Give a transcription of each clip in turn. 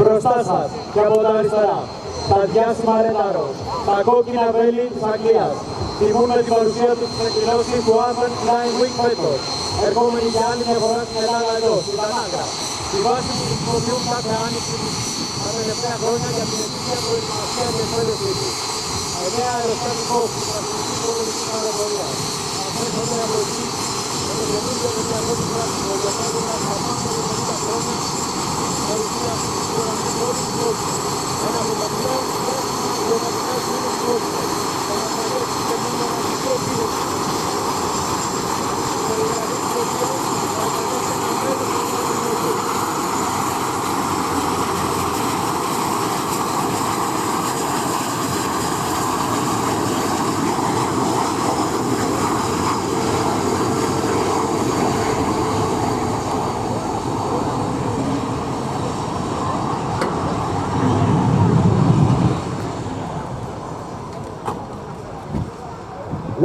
Μπροστά σας και από τα αριστερά, τα διάσημα ρεντάρο, τα κόκκινα βέλη της Αγγλίας, τιμούν με την παρουσία τους στην εκδηλώση του Athens Flying Week φέτος, ερχόμενοι για άλλη μια φορά στην Ελλάδα εδώ, στην Πανάγκα. Η βάση που χρησιμοποιούν κάθε άνοιξη τα τελευταία χρόνια για την ετήσια προετοιμασία και εκπαίδευσή τους. 9 αεροσκαφικό που στρατηγική πολιτική αεροπορία. Αφρέχονται από εκεί με το καινούργιο μετριακό του πράσινο για πάνω από 50 χρόνια. Παρουσία του οργανισμού του κόσμου. Ένα από τα πλέον πράσινα οργανισμού του κόσμου. Θα μας αρέσει και μόνο οργανισμό πύρος. Περιγραφή του οποίου θα υποδώσει και μέλος του οργανισμού.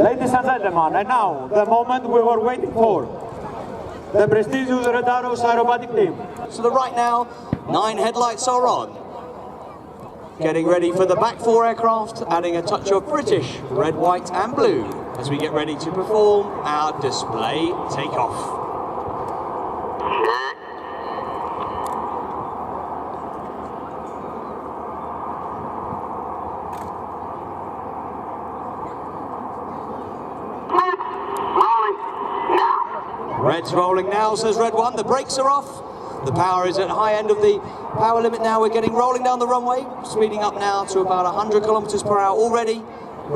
Ladies and gentlemen, and now the moment we were waiting for. The prestigious Redaros Aerobatic team. To the right now, 9 headlights are on. Getting ready for the back 4 aircraft, adding a touch of British red, white and blue as we get ready to perform our display takeoff. Red's rolling now, says red 1. The brakes are off. The power is at high end of the power limit now. We're getting rolling down the runway, speeding up now to about 100 kilometers per hour already,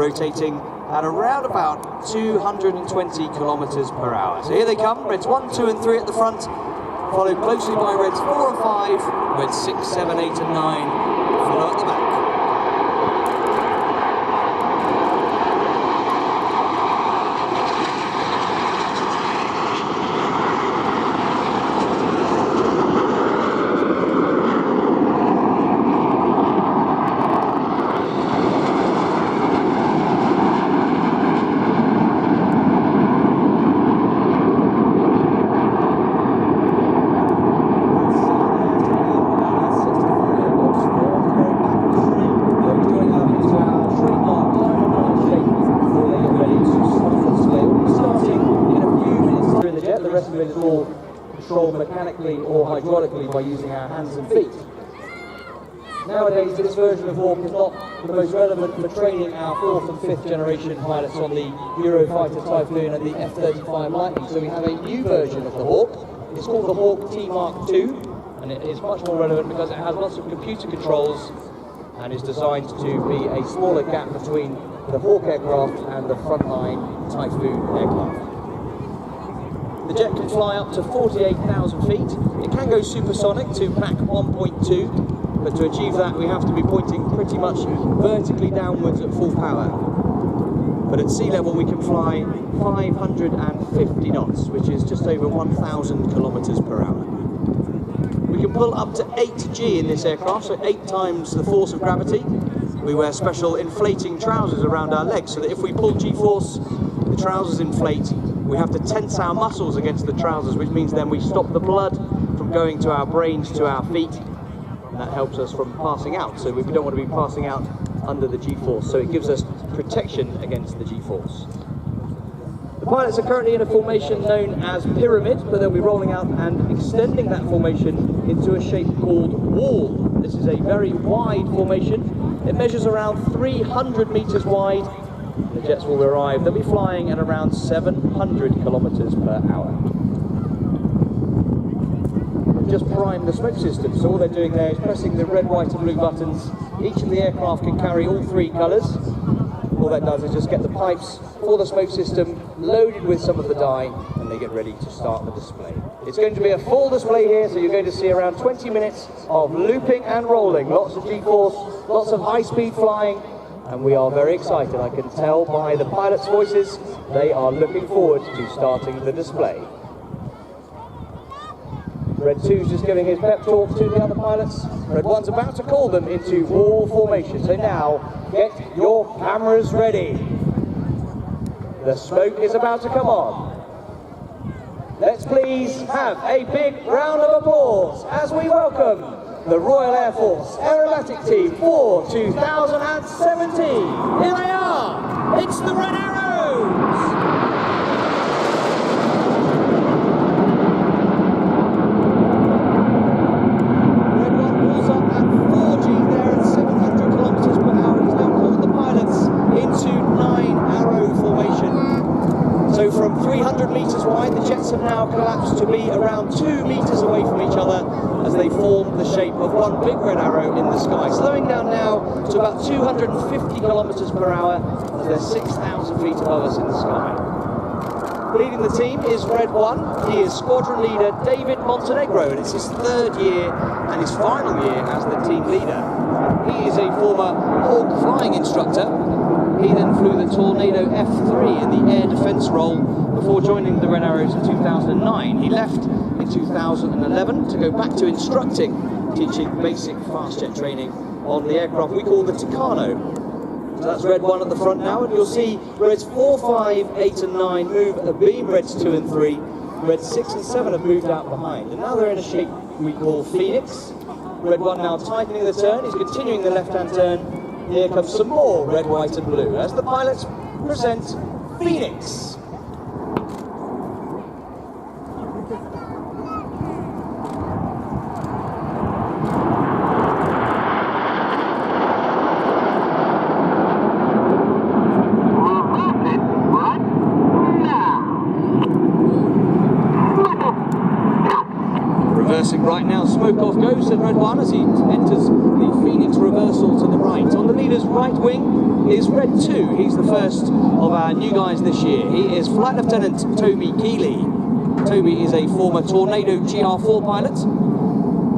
rotating at around about 220 kilometers per hour. So here they come, reds 1, 2 and 3 at the front, followed closely by reds 4 and 5, reds 6, 7, 8 and 9 follow at the back. The rest of it is all controlled mechanically or hydraulically by using our hands and feet. Nowadays, this version of Hawk is not the most relevant for training our 4th and 5th generation pilots on the Eurofighter Typhoon and the F-35 Lightning. So we have a new version of the Hawk. It's called the Hawk T Mark II, and it is much more relevant because it has lots of computer controls and is designed to be a smaller gap between the Hawk aircraft and the frontline Typhoon aircraft. The jet can fly up to 48,000 feet. It can go supersonic to Mach 1.2, but to achieve that we have to be pointing pretty much vertically downwards at full power. But at sea level we can fly 550 knots, which is just over 1,000 kilometers per hour. We can pull up to 8G in this aircraft, so 8 times the force of gravity. We wear special inflating trousers around our legs so that if we pull G-force, the trousers inflate. We have to tense our muscles against the trousers, which means then we stop the blood from going to our brains, to our feet, and that helps us from passing out. So we don't want to be passing out under the G-force, so it gives us protection against the G-force. The pilots are currently in a formation known as pyramid, but they'll be rolling out and extending that formation into a shape called wall. This is a very wide formation. It measures around 300 meters wide. The jets will arrive. They'll be flying at around 700 kilometers per hour. We've just primed the smoke system, so all they're doing there is pressing the red, white and blue buttons. Each of the aircraft can carry all 3 colours. All that does is just get the pipes for the smoke system loaded with some of the dye, and they get ready to start the display. It's going to be a full display here, so you're going to see around 20 minutes of looping and rolling. Lots of G-force, lots of high-speed flying, and we are very excited. I can tell by the pilots' voices, they are looking forward to starting the display. Red 2's just giving his pep talk to the other pilots. Red 1's about to call them into wall formation. So now, get your cameras ready. The smoke is about to come on. Let's please have a big round of applause as we welcome the Royal Air Force Aerobatic Team for 2017. Here they are. It's the Red Arrows. So from 300 metres wide, the jets have now collapsed to be around 2 metres away from each other as they form the shape of one big red arrow in the sky. Slowing down now to about 250 kilometres per hour as they're 6,000 feet above us in the sky. Leading the team is Red 1. He is squadron leader David Montenegro, and it's his 3rd year and his final year as the team leader. He is a former Hawk flying instructor. He then flew the Tornado F3 in the air defence role before joining the Red Arrows in 2009. He left in 2011 to go back to instructing, teaching basic fast jet training on the aircraft we call the Tucano. So that's Red 1 at the front now, and you'll see Reds 4, 5, 8 and 9 move abeam Reds 2 and 3. Reds 6 and 7 have moved out behind, and now they're in a shape we call Phoenix. Red 1 now tightening the turn, he's continuing the left-hand turn. Here comes some more red, white and blue as the pilots present Phoenix. Reversing right now, smoke off goes and Red 1 as he enters the Phoenix reversal to the right. On the leader's right wing is Red 2. He's the first of our new guys this year. He is Flight Lieutenant Toby Keeley. Toby is a former Tornado GR4 pilot,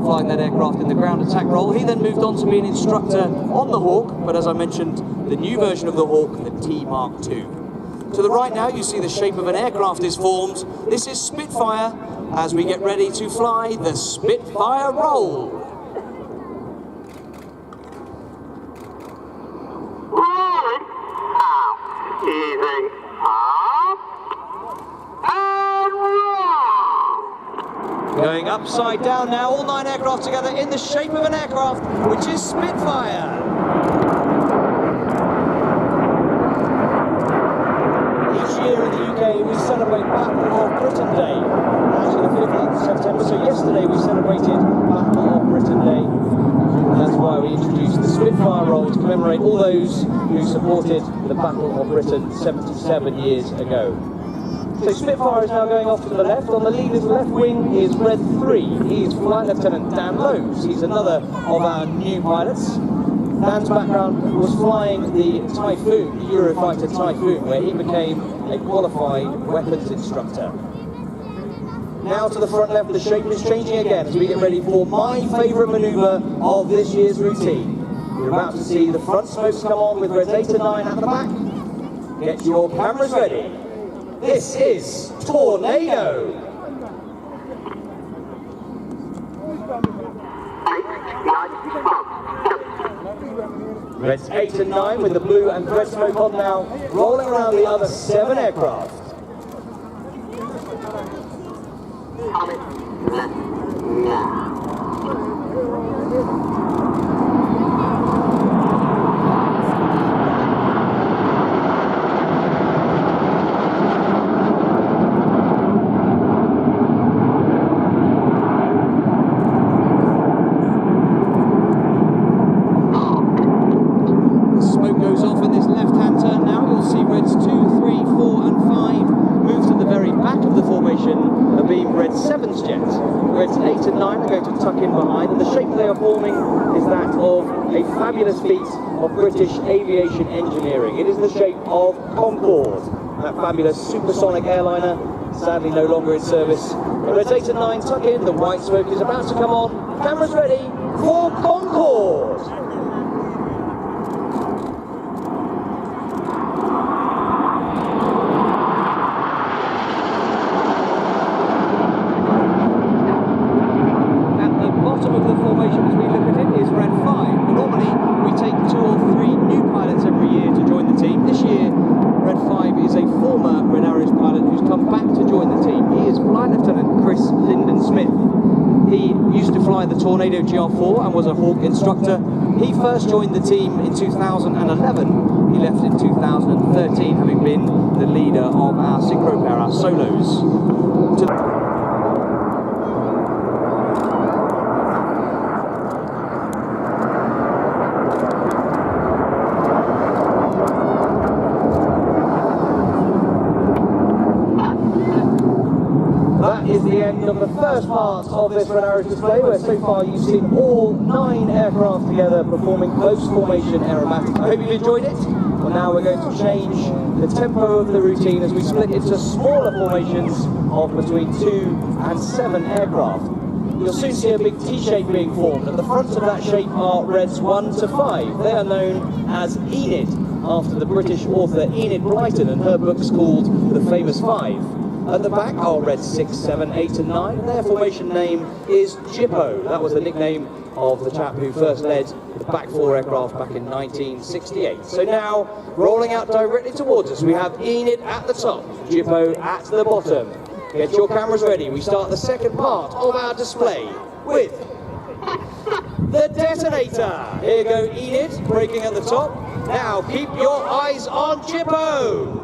flying that aircraft in the ground attack role. He then moved on to be an instructor on the Hawk, but as I mentioned, the new version of the Hawk, the T Mark II. To the right now, you see the shape of an aircraft is formed. This is Spitfire, as we get ready to fly the Spitfire roll. Rolling out, easy, up, and roll. Going upside down now, all 9 aircraft together in the shape of an aircraft, which is Spitfire. Each year in the UK, we celebrate Battle of Britain Day. Actually, the 15th of September, so yesterday we celebrated Battle of Britain Day. And that's why we introduced the Spitfire roll to commemorate all those who supported the Battle of Britain 77 years ago. So Spitfire is now going off to the left. On the leader's left wing is Red 3. He's Flight Lieutenant Dan Lowe's. He's another of our new pilots. Dan's background was flying the Typhoon, the Eurofighter Typhoon, where he became a qualified weapons instructor. Now to the front left, the shape is changing again as we get ready for my favourite manoeuvre of this year's routine. You're about to see the front smokes come on with Reds 8 and 9 at the back. Get your cameras ready. This is Tornado. 8, 9, Reds 8 and 9 with the blue and red smoke on now, rolling around the other 7 aircraft. Smoke goes off in this left-hand turn now. You'll see Reds 2, 3, 4 and 5 move to the very back of the formation, abeam Red 7's jet. Reds 8 and 9 are going to tuck in behind, and the shape they are forming is that of a fabulous feat of British aviation engineering. It is the shape of Concorde, that fabulous supersonic airliner, sadly no longer in service. But Reds 8 and 9 tuck in, the white smoke is about to come on. Cameras ready for Concorde! The Tornado GR4 GR4 and was a Hawk instructor. He first joined the team in 2011. He left in 2013, having been the leader of our Synchro pair, our solos. That is the end of the first part of this Red Arrows display, where so far you've seen all 9 aircraft together performing close formation aerobatic. I hope you've enjoyed it. Well, now we're going to change the tempo of the routine as we split into smaller formations of between 2 and 7 aircraft. You'll soon see a big T-shape being formed. At the front of that shape are Reds 1 to 5. They are known as Enid, after the British author Enid Blyton and her book's called The Famous Five. At the back are Reds 6, 7, 8 and 9. Their formation name is Jippo. That was the nickname of the chap who first led the back 4 aircraft back in 1968. So now, rolling out directly towards us, we have Enid at the top, Jippo at the bottom. Get your cameras ready. We start the second part of our display with the detonator. Here you go, Enid, braking at the top. Now, keep your eyes on Jippo.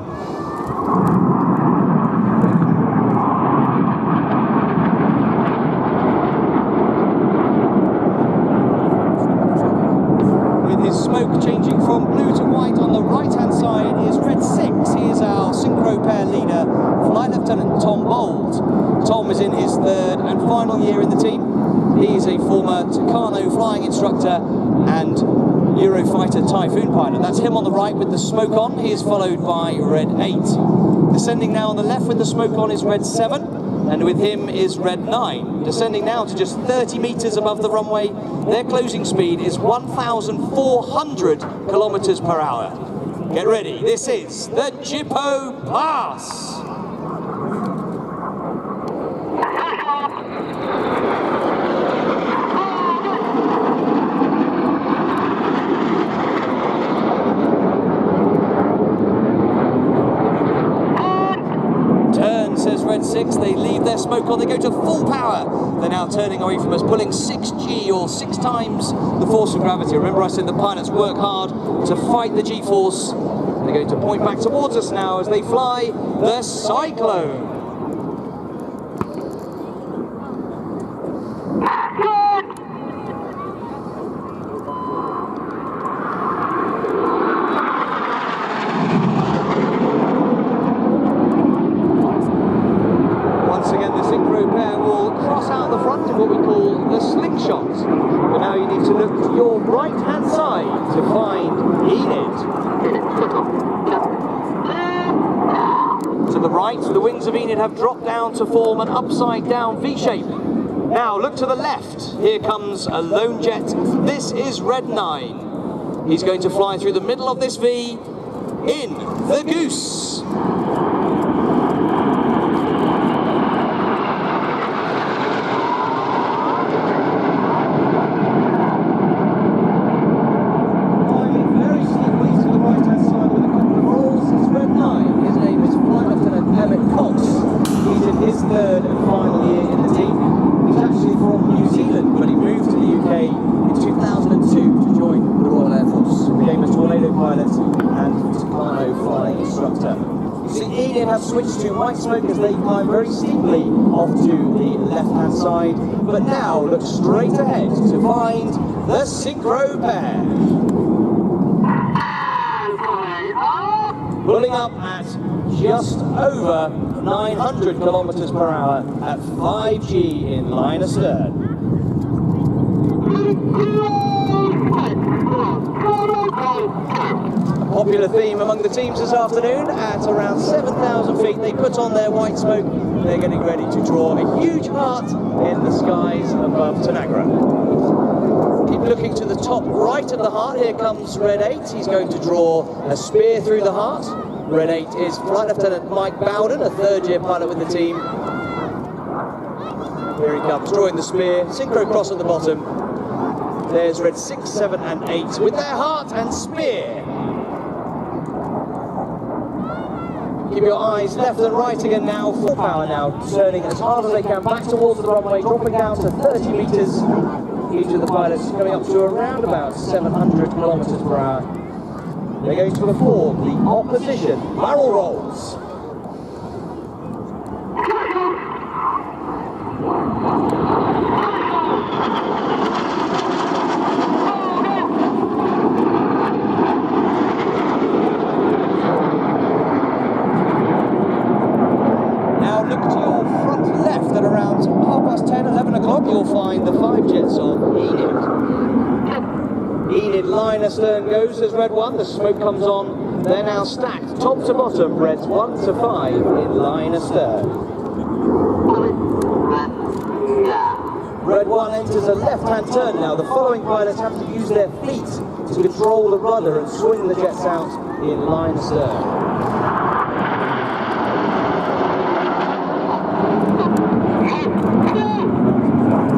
Smoke changing from blue to white on the right hand side is Red 6. He is our Synchro pair leader, Flight Lieutenant Tom Bold. Tom is in his 3rd and final year in the team. He is a former Tucano flying instructor and Eurofighter Typhoon pilot. That's him on the right with the smoke on. He is followed by Red 8. Descending now on the left with the smoke on is Red 7. And with him is Red 9. Descending now to just 30 metres above the runway. Their closing speed is 1,400 kilometres per hour. Get ready, this is the Jippo Pass. Red 6, they leave their smoke on, they go to full power. They're now turning away from us, pulling 6G or 6 times the force of gravity. Remember I said the pilots work hard to fight the G-force. They're going to point back towards us now as they fly the Cyclone. What we call the slingshot. But now you need to look to your right hand side to find Enid. To the right, the wings of Enid have dropped down to form an upside down V shape. Now look to the left. Here comes a lone jet. This is Red 9. He's going to fly through the middle of this V in the Goose. His 3rd and final year in the team. He's actually from New Zealand, but he moved to the UK in 2002 to join the Royal Air Force. He became a tornado pilot and Tucano flying instructor. You see, Enid have switched to white smoke as they climb very steeply off to the left-hand side, but now look straight ahead to find the Synchro pair. Pulling up at just over 900 kilometers per hour at 5G in line astern. A popular theme among the teams this afternoon. At around 7,000 feet, they put on their white smoke. They're getting ready to draw a huge heart in the skies above Tanagra. Keep looking to the top right of the heart. Here comes Red 8. He's going to draw a spear through the heart. Red 8 is Flight Lieutenant Mike Bowden, a 3rd-year pilot with the team. Here he comes, drawing the spear. Synchro cross at the bottom. There's Red 6, 7 and 8 with their heart and spear. Keep your eyes left and right again now. Full power now, turning as hard as they can back towards the runway, dropping down to 30 metres. Each of the pilots coming up to around about 700 kilometers per hour. They're going to perform the opposition barrel rolls. Now look to your front left at around 10:30, 11 o'clock, you'll find the 5 jets of Enid. Enid line astern goes as red 1, the smoke comes on, they're now stacked top to bottom, reds 1 to 5 in line astern. Red 1 enters a left-hand turn now. The following pilots have to use their feet to control the rudder and swing the jets out in line astern.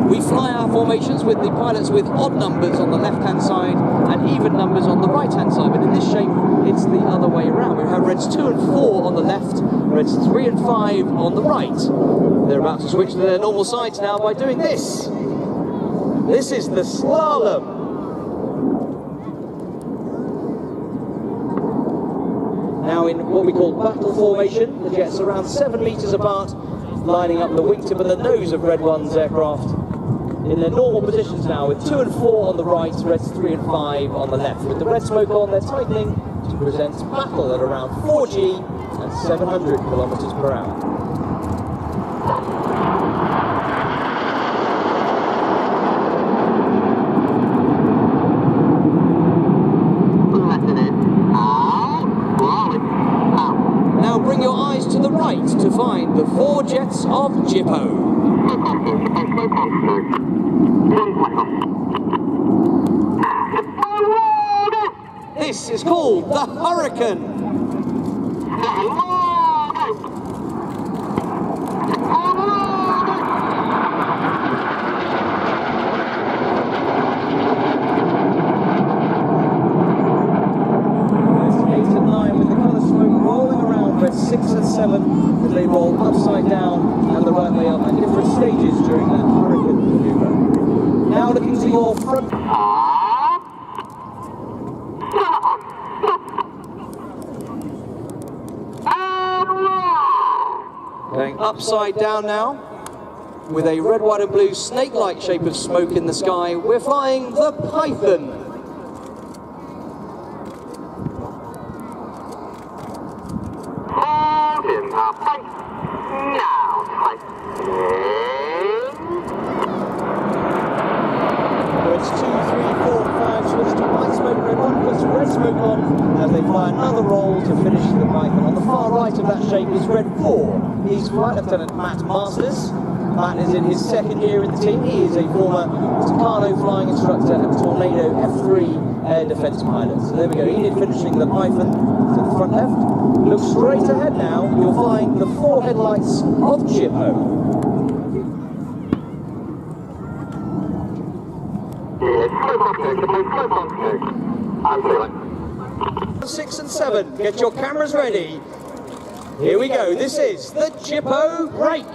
We fly our formations with the pilots with odd numbers on the left-hand side and even numbers on the right-hand side, but in this shape it's the other way around. We have reds 2 and 4 on the left, reds 3 and 5 on the right. They're about to switch to their normal sides now by doing this. This is the slalom. Now in what we call battle formation, the jets are around 7 meters apart, lining up the wingtip and the nose of red 1's aircraft in their normal positions now, with 2 and 4 on the right, reds 3 and 5 on the left. With the red smoke on, they're tightening to present battle at around 4G and 700 kilometers per hour. Now bring your eyes to the right to find the 4 jets of Jippo. This is called the Hurricane. Red 6 and 7 as they roll upside down and the right way up at different stages during that hurricane maneuver. Now looking to your front. Going upside down now with a red, white and blue snake-like shape of smoke in the sky. We're flying the Python. Reds 2, 3, 4, 5 switch to white smoke, red 1 puts red smoke on as they fly another roll to finish the Python. On the far right of that shape is red 4. He's Flight Lieutenant Matt Masters. Matt is in his 2nd year in the team. He is a former Staccato flying instructor and Tornado F3 air defense pilot. So there we go, Enid finishing the Python to the front left. Look straight ahead now, you'll find the 4 headlights of Jippo. 6 and 7, get your cameras ready. Here we go, this is the Jippo break.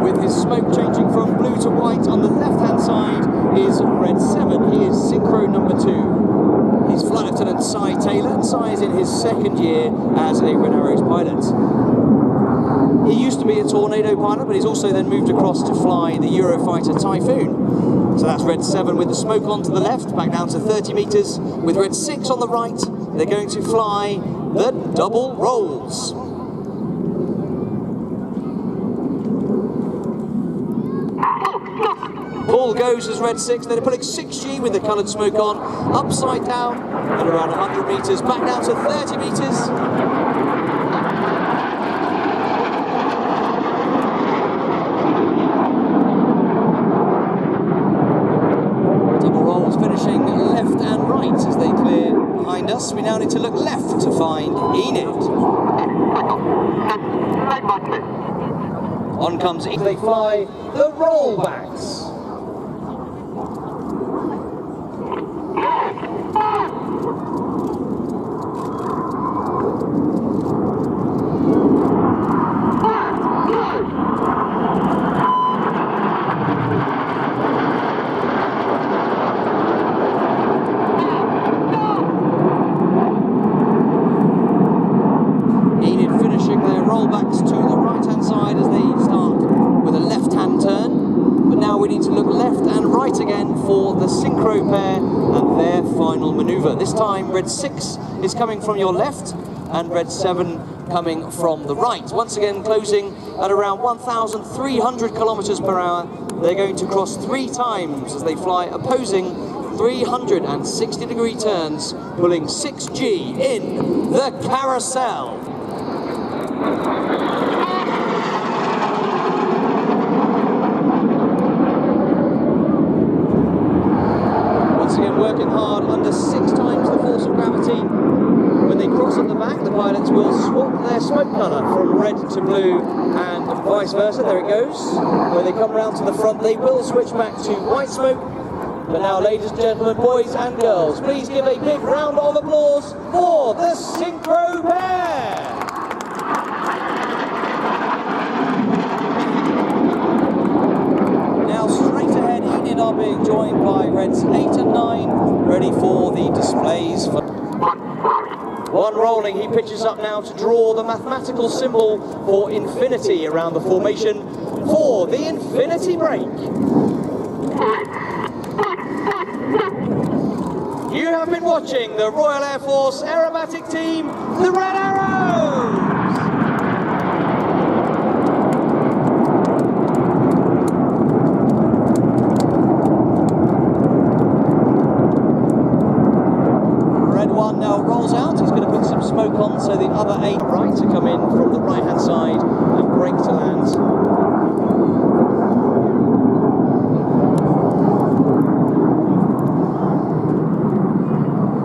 With his smoke changing from blue to white on the left-hand side is red 7. He is Synchro number 2. He's Flight Lieutenant Cy Taylor, and Cy is in his 2nd year as a Red Arrows pilot. He used to be a Tornado pilot, but he's also then moved across to fly the Eurofighter Typhoon. So that's red 7 with the smoke on to the left, back down to 30 meters. With red 6 on the right, they're going to fly the double rolls. Ball goes as red 6, they're putting 6G with the coloured smoke on, upside down at around 100 metres, back down to 30 metres. Double rolls finishing left and right as they clear behind us. We now need to look left to find Enid. On comes Enid. They fly the rollbacks. Synchro pair and their final manoeuvre. This time Red 6 is coming from your left and Red 7 coming from the right. Once again closing at around 1,300 kilometers per hour. They're going to cross 3 times as they fly opposing 360-degree turns, pulling 6G in the carousel. Once again working hard under 6 times the force of gravity. When they cross at the back, the pilots will swap their smoke colour from red to blue and vice versa. There it goes. When they come round to the front, they will switch back to white smoke. But now, ladies and gentlemen, boys and girls, please give a big round of applause for the Synchro pair. Now straight ahead, Enid are being joined by Reds 8 and 9, ready for the displays. One rolling, he pitches up now to draw the mathematical symbol for infinity around the formation for the infinity break. You have been watching the Royal Air Force Aerobatic team, the Red Arrows! Red 1 now rolls out, he's going to put some smoke on so the other 8 right to come in from the right hand side and brake to land.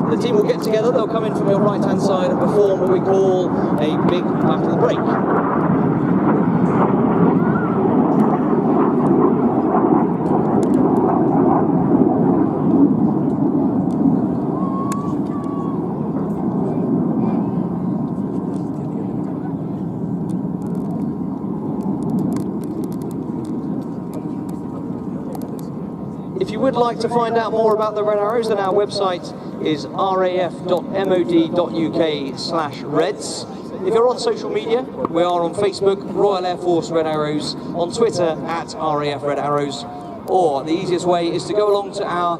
The team will get together, they'll come in from your right hand side and perform what we call a big battle break. If you would like to find out more about the Red Arrows, then our website is raf.mod.uk/reds. If you're on social media, we are on Facebook, Royal Air Force Red Arrows, on Twitter at RAF Red Arrows, or the easiest way is to go along to our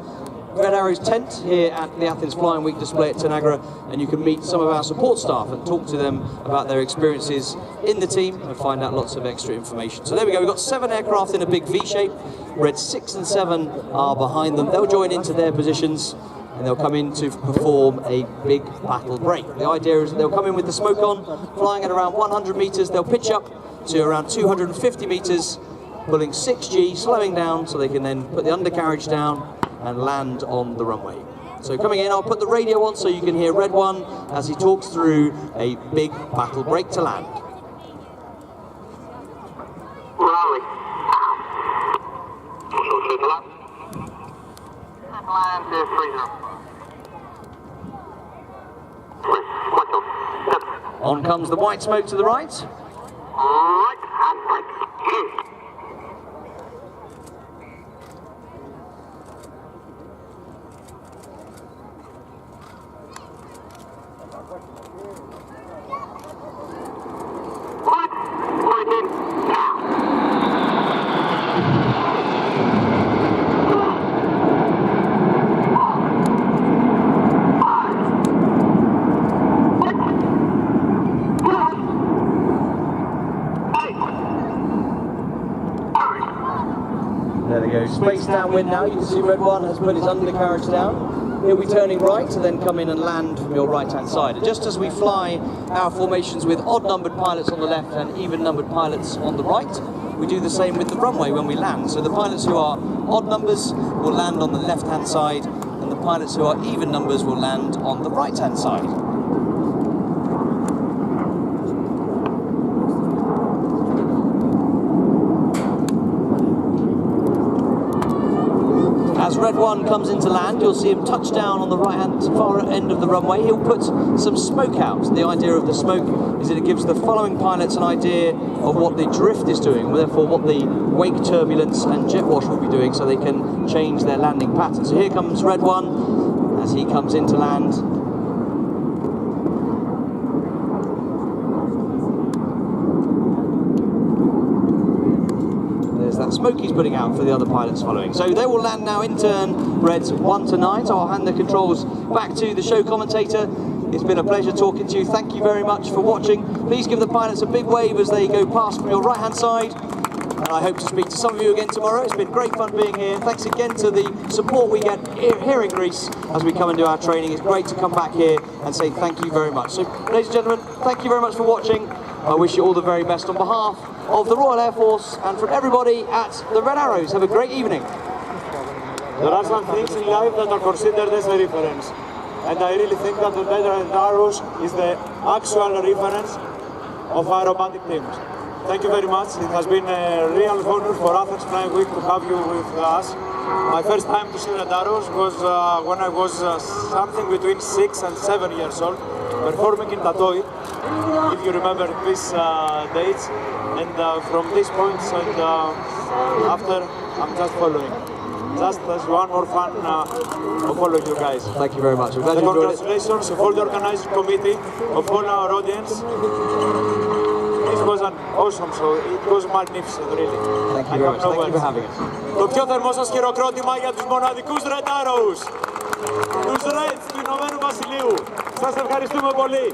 Red Arrows tent here at the Athens Flying Week display at Tanagra, and you can meet some of our support staff and talk to them about their experiences in the team and find out lots of extra information. So there we go, we've got 7 aircraft in a big V shape. Red 6 and 7 are behind them. They'll join into their positions and they'll come in to perform a big battle break. The idea is they'll come in with the smoke on, flying at around 100 meters. They'll pitch up to around 250 meters, pulling 6G, slowing down so they can then put the undercarriage down and land on the runway. So coming in, I'll put the radio on so you can hear Red 1 as he talks through a big battle break to land. Rolling. Line 230. On comes the white smoke to the right. Right and break. Right, breaking now. There they go, space downwind now. You can see Red 1 has put his undercarriage down. He'll be turning right to then come in and land from your right hand side. And just as we fly our formations with odd numbered pilots on the left and even numbered pilots on the right, we do the same with the runway when we land. So the pilots who are odd numbers will land on the left hand side and the pilots who are even numbers will land on the right hand side. As Red 1 comes into land, you'll see him touch down on the right-hand far end of the runway. He'll put some smoke out. The idea of the smoke is that it gives the following pilots an idea of what the drift is doing, therefore what the wake turbulence and jet wash will be doing, so they can change their landing pattern. So here comes Red 1 as he comes into land. There's that smoke he's putting out for the other pilots following. So they will land now in turn, Reds 1 to 9. So I'll hand the controls back to the show commentator. It's been a pleasure talking to you. Thank you very much for watching. Please give the pilots a big wave as they go past from your right-hand side. And I hope to speak to some of you again tomorrow. It's been great fun being here. Thanks again to the support we get here in Greece as we come and do our training. It's great to come back here and say thank you very much. So, ladies and gentlemen, thank you very much for watching. I wish you all the very best on behalf of the Royal Air Force and from everybody at the Red Arrows. Have a great evening. There are some things in life that are considered as a reference. And I really think that the Red Arrows is the actual reference of aerobatic teams. Thank you very much. It has been a real honor for Athens Flying Week to have you with us. My first time to see Red Arrows was when I was something between 6 and 7 years old, performing in Tatoi, if you remember these dates. And from these points and after, I'm just following. Just as one more fun to follow you guys. Thank you very much. I'm glad And you enjoyed it. congratulations of all the organizing committee, of all our audience. This was an awesome show. It was magnificent, really. Thank you very much. Thank you for having us. Το πιο θερμό σας χειροκρότημα για τους μοναδικούς Red Arrows, τους Reds του Ηνωμένου Βασιλείου. Σας ευχαριστούμε πολύ.